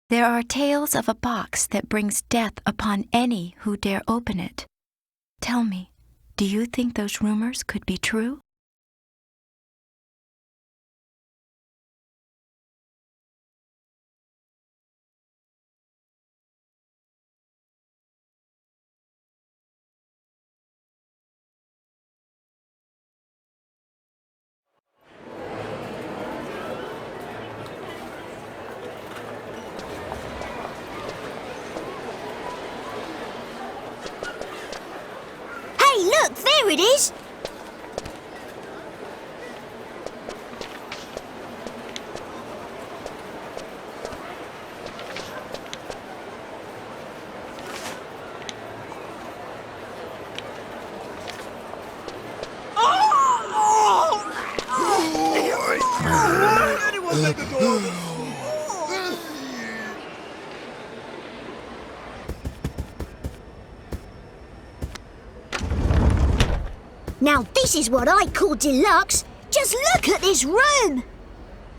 There are tales of a box that brings death upon any who dare open it. Tell me, do you think those rumors could be true? Look, there it is! Anyone let the door open? Now this is what I call deluxe. Just look at this room!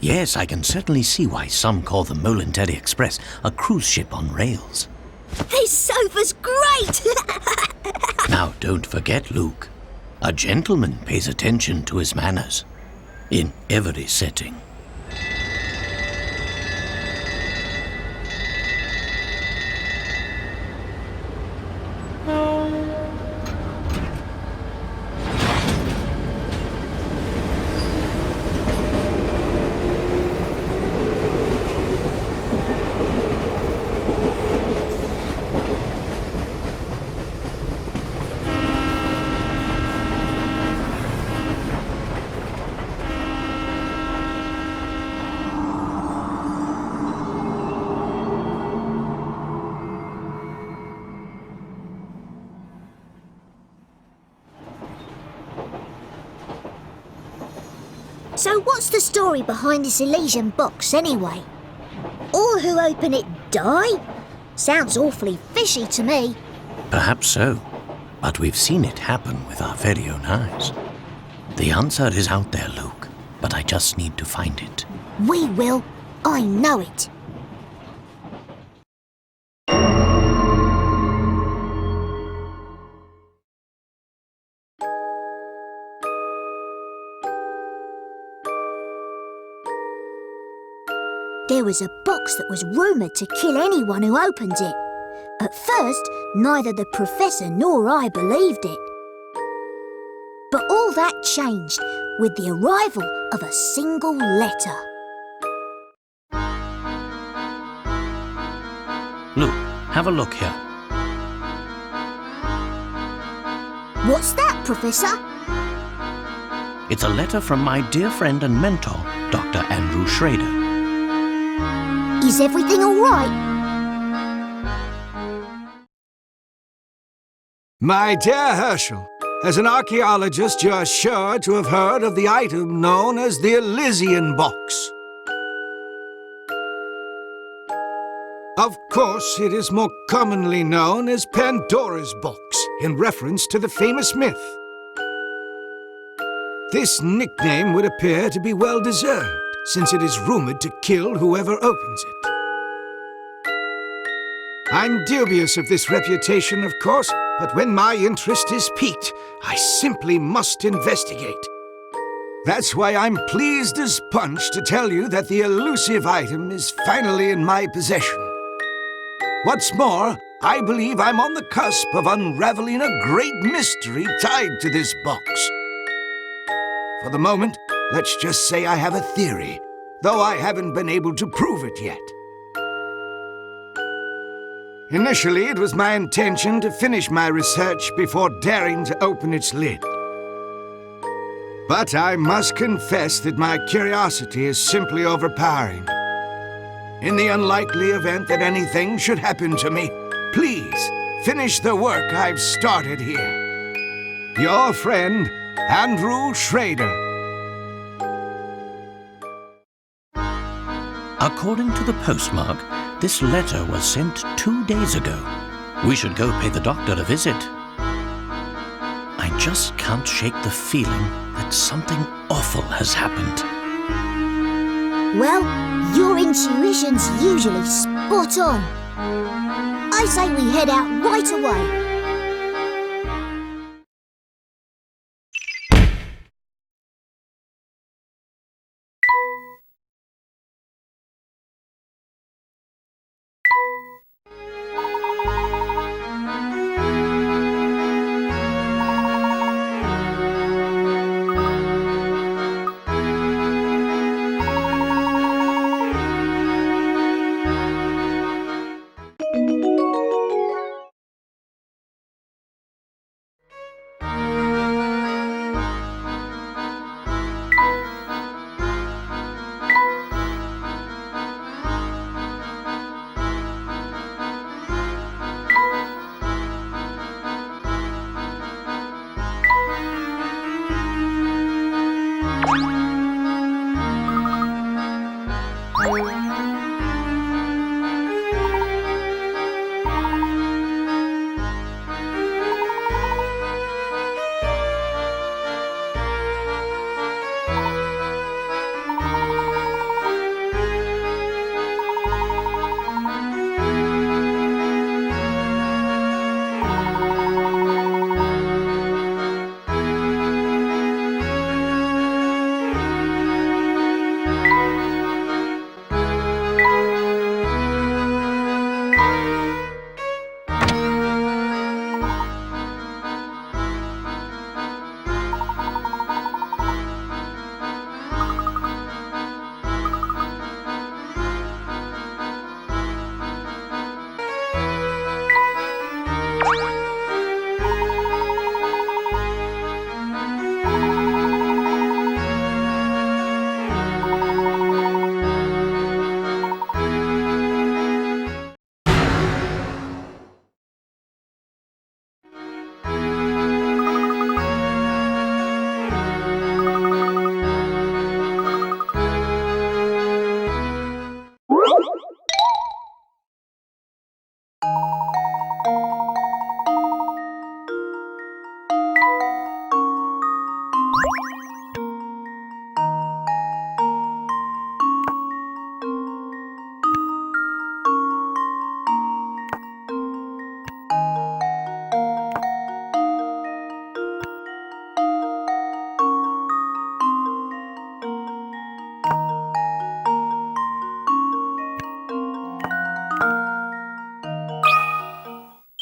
Yes, I can certainly see why some call the Molentary Express a cruise ship on rails. This sofa's great! Now, don't forget, Luke. A gentleman pays attention to his manners. In every setting. So what's the story behind this Elysian Box, anyway? All who open it die? Sounds awfully fishy to me. Perhaps so, but we've seen it happen with our very own eyes. The answer is out there, Luke, but I just need to find it. We will. I know it. There was a box that was rumoured to kill anyone who opened it. At first, neither the Professor nor I believed it. But all that changed with the arrival of a single letter. Luke, have a look here. What's that, Professor? It's a letter from my dear friend and mentor, Dr. Andrew Schrader. Is everything all right? My dear Herschel, as an archaeologist, you are sure to have heard of the item known as the Elysian Box. Of course, it is more commonly known as Pandora's Box, in reference to the famous myth. This nickname would appear to be well-deserved, since it is rumoured to kill whoever opens it. I'm dubious of this reputation, of course, but when my interest is piqued, I simply must investigate. That's why I'm pleased as punch to tell you that the elusive item is finally in my possession. What's more, I believe I'm on the cusp of unraveling a great mystery tied to this box. For the moment, let's just say I have a theory, though I haven't been able to prove it yet. Initially, it was my intention to finish my research before daring to open its lid. But I must confess that my curiosity is simply overpowering. In the unlikely event that anything should happen to me, please finish the work I've started here. Your friend, Andrew Schrader. According to the postmark, this letter was sent 2 days ago. We should go pay the doctor a visit. I just can't shake the feeling that something awful has happened. Well, your intuition's usually spot Spot on. I say we head out right away.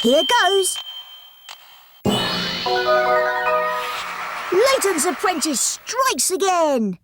Here goes. Layton's apprentice strikes again.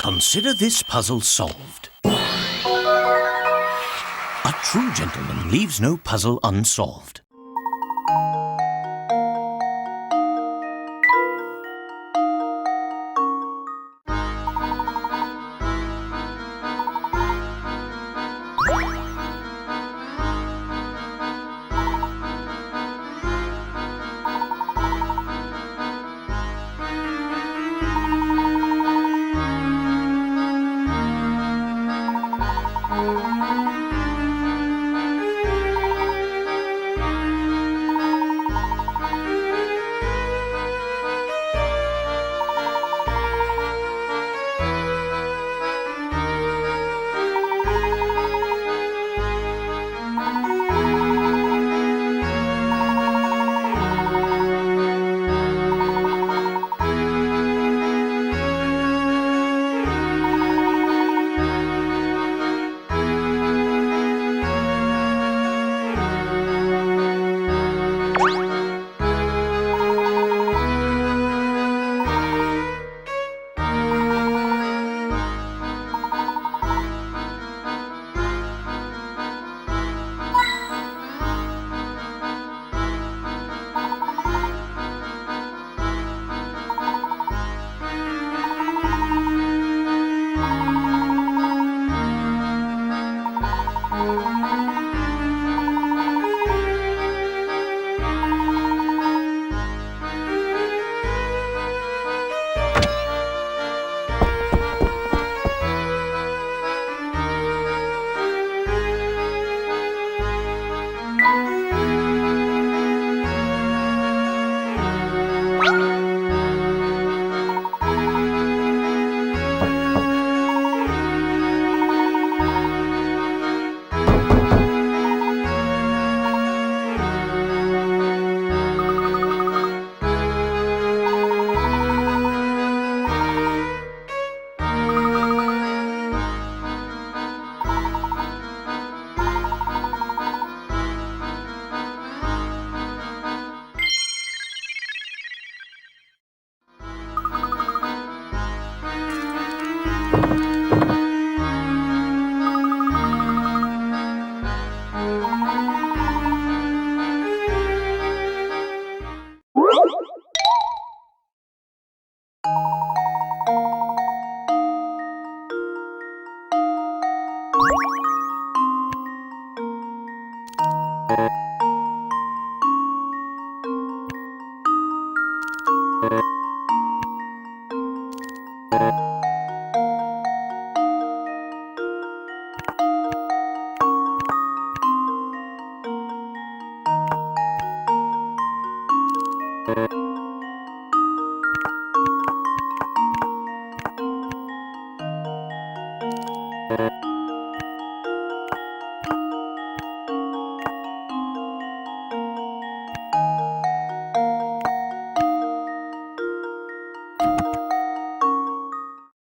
Consider this puzzle solved. A true gentleman leaves no puzzle unsolved.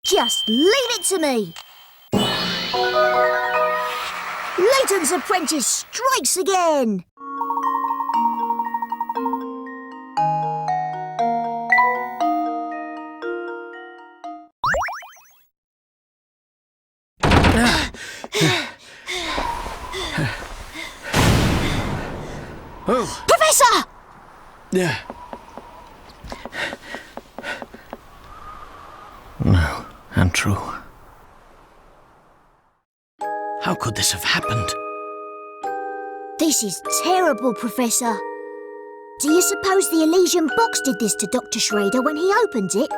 Just leave it to me. Layton's apprentice strikes again. Oh. Professor! Yeah. No, untrue. How could this have happened? This is terrible, Professor. Do you suppose the Elysian Box did this to Dr. Schrader when he opened it?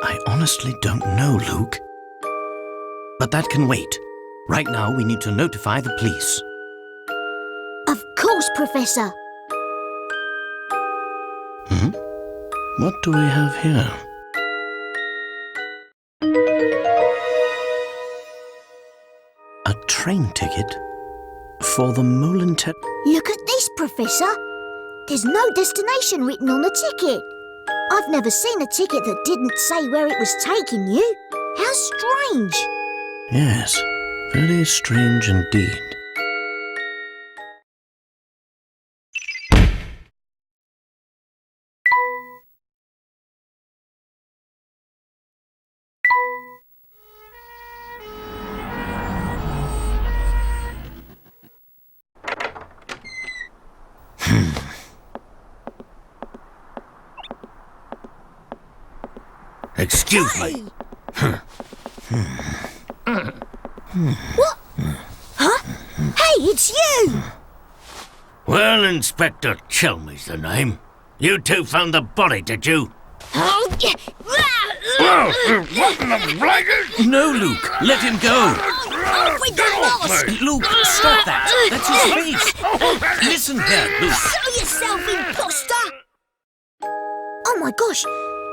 I honestly don't know, Luke. But that can wait. Right now, we need to notify the police. Of course, Professor. What do we have here? A train ticket for the Molentary... Look at this, Professor. There's no destination written on the ticket. I've never seen a ticket that didn't say where it was taking you. How strange. Yes, very strange indeed. Excuse me. What? Huh? Hey, it's you! Well, Inspector Chelmey's the name. You two found the body, did you? Oh, What in the blazes? No, Luke, let him go. we got lost! Luke, stop that. That's his face. Listen here, Luke. Show yourself, imposter! Oh my gosh,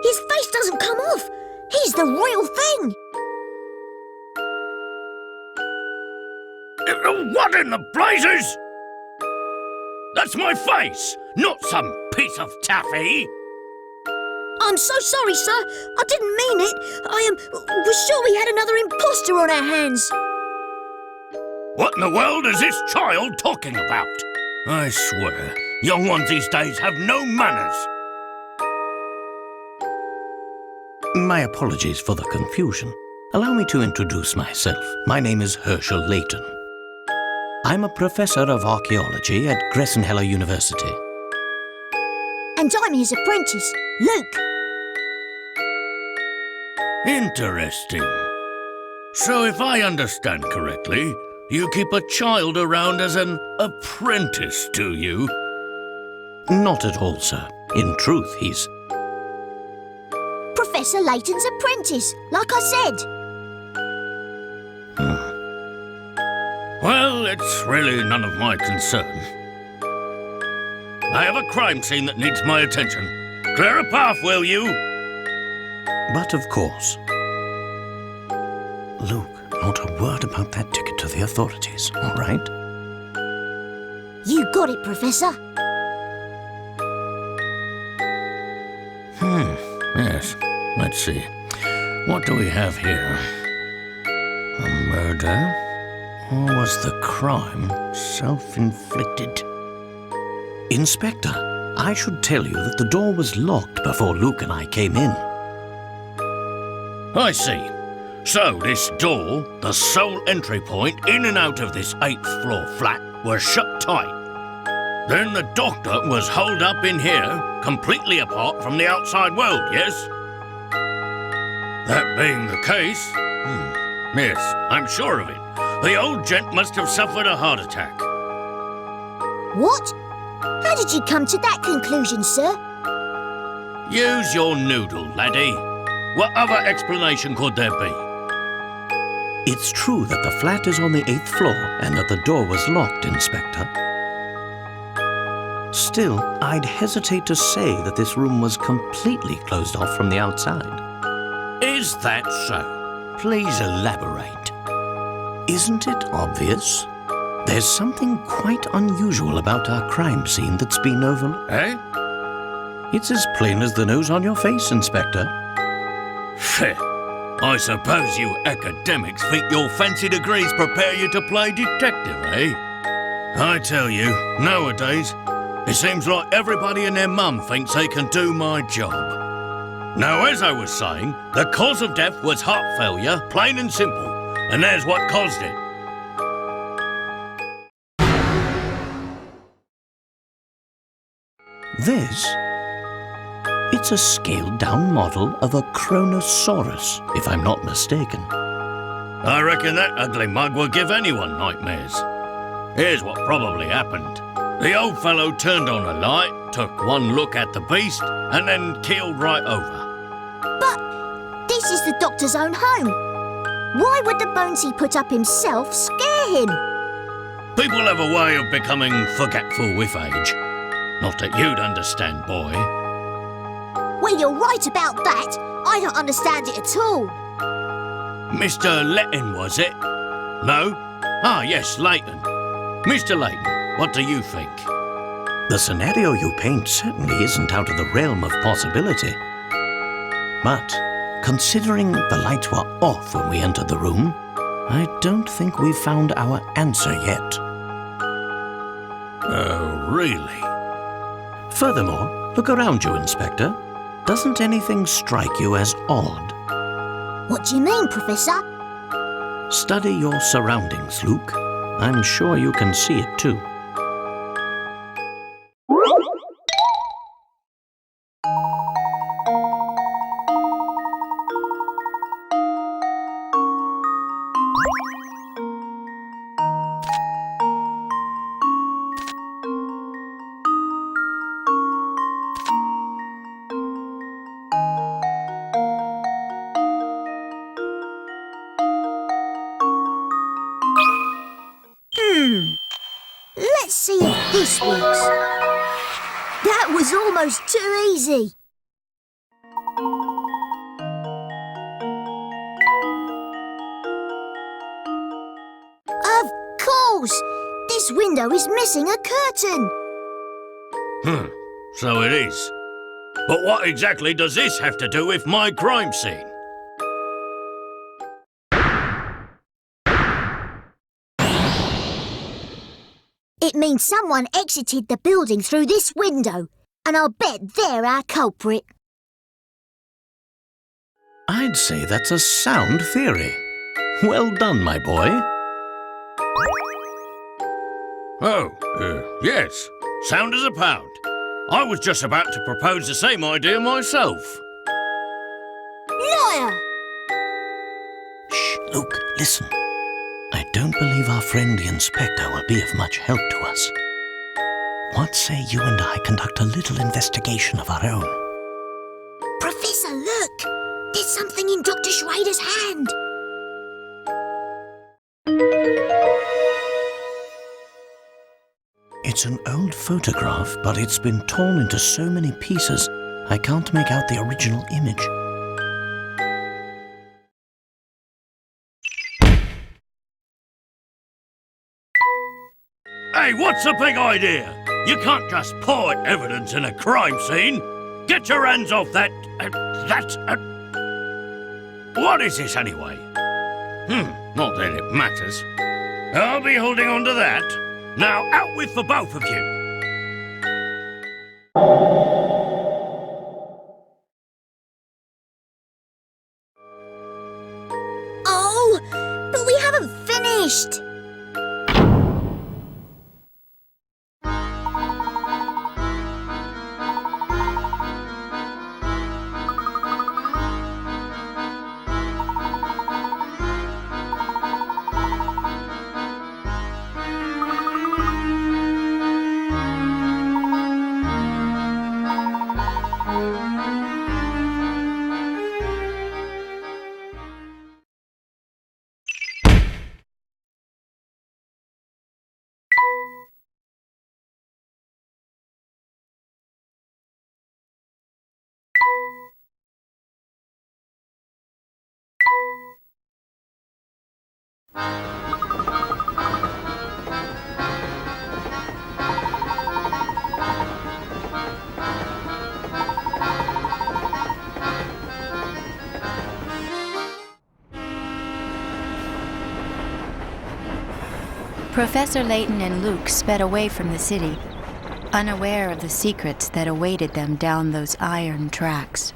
his face doesn't come off. He's the real thing. What in the blazes? That's my face, not some piece of taffy. I'm so sorry, sir. I didn't mean it. We're sure we had another imposter on our hands. What in the world is this child talking about? I swear, young ones these days have no manners. My apologies for the confusion. Allow me to introduce myself. My name is Herschel Layton. I'm a professor of archaeology at Gressenheller University. And I'm his apprentice, Luke. Interesting. So if I understand correctly, you keep a child around as an apprentice, do you? Not at all, sir. In truth, he's... Professor Layton's apprentice, like I said. Well, it's really none of my concern. I have a crime scene that needs my attention. Clear a path, will you? But of course. Luke, not a word about that ticket to the authorities, all right? You got it, Professor. Yes. Let's see. What do we have here? A murder? Or was the crime self-inflicted? Inspector, I should tell you that the door was locked before Luke and I came in. I see. So this door, the sole entry point in and out of this 8th floor flat, was shut tight. Then the doctor was holed up in here, completely apart from the outside world, yes? That being the case, yes, I'm sure of it. The old gent must have suffered a heart attack. What? How did you come to that conclusion, sir? Use your noodle, laddie. What other explanation could there be? It's true that the flat is on the 8th floor and that the door was locked, Inspector. Still, I'd hesitate to say that this room was completely closed off from the outside. Is that so? Please elaborate. Isn't it obvious? There's something quite unusual about our crime scene that's been overlooked. Eh? It's as plain as the nose on your face, Inspector. Heh. I suppose you academics think your fancy degrees prepare you to play detective, eh? I tell you, nowadays, it seems like everybody and their mum thinks they can do my job. Now, as I was saying, the cause of death was heart failure, plain and simple, and there's what caused it. This? It's a scaled-down model of a Kronosaurus, if I'm not mistaken. I reckon that ugly mug will give anyone nightmares. Here's what probably happened. The old fellow turned on a light, took one look at the beast, and then keeled right over. But this is the doctor's own home. Why would the bones he put up himself scare him? People have a way of becoming forgetful with age. Not that you'd understand, boy. Well, you're right about that. I don't understand it at all. Mr. Layton, was it? No? Ah, yes, Layton. Mr. Layton, what do you think? The scenario you paint certainly isn't out of the realm of possibility. But, considering the lights were off when we entered the room, I don't think we've found our answer yet. Oh, really? Furthermore, look around you, Inspector. Doesn't anything strike you as odd? What do you mean, Professor? Study your surroundings, Luke. I'm sure you can see it too. Let's see if this works. That was almost too easy. Of course! This window is missing a curtain. So it is. But what exactly does this have to do with my crime scene? It means someone exited the building through this window, and I'll bet they're our culprit. I'd say that's a sound theory. Well done, my boy. Oh, yes. Sound as a pound. I was just about to propose the same idea myself. Liar! Shh, Luke, listen. I don't believe our friend the Inspector will be of much help to us. What say you and I conduct a little investigation of our own? Professor, look! There's something in Dr. Schrader's hand. It's an old photograph, but it's been torn into so many pieces, I can't make out the original image. Hey, what's the big idea? You can't just point evidence in a crime scene. Get your hands off that... What is this anyway? Not that it matters. I'll be holding on to that. Now, out with the both of you. Oh, but we haven't finished. Professor Layton and Luke sped away from the city, unaware of the secrets that awaited them down those iron tracks.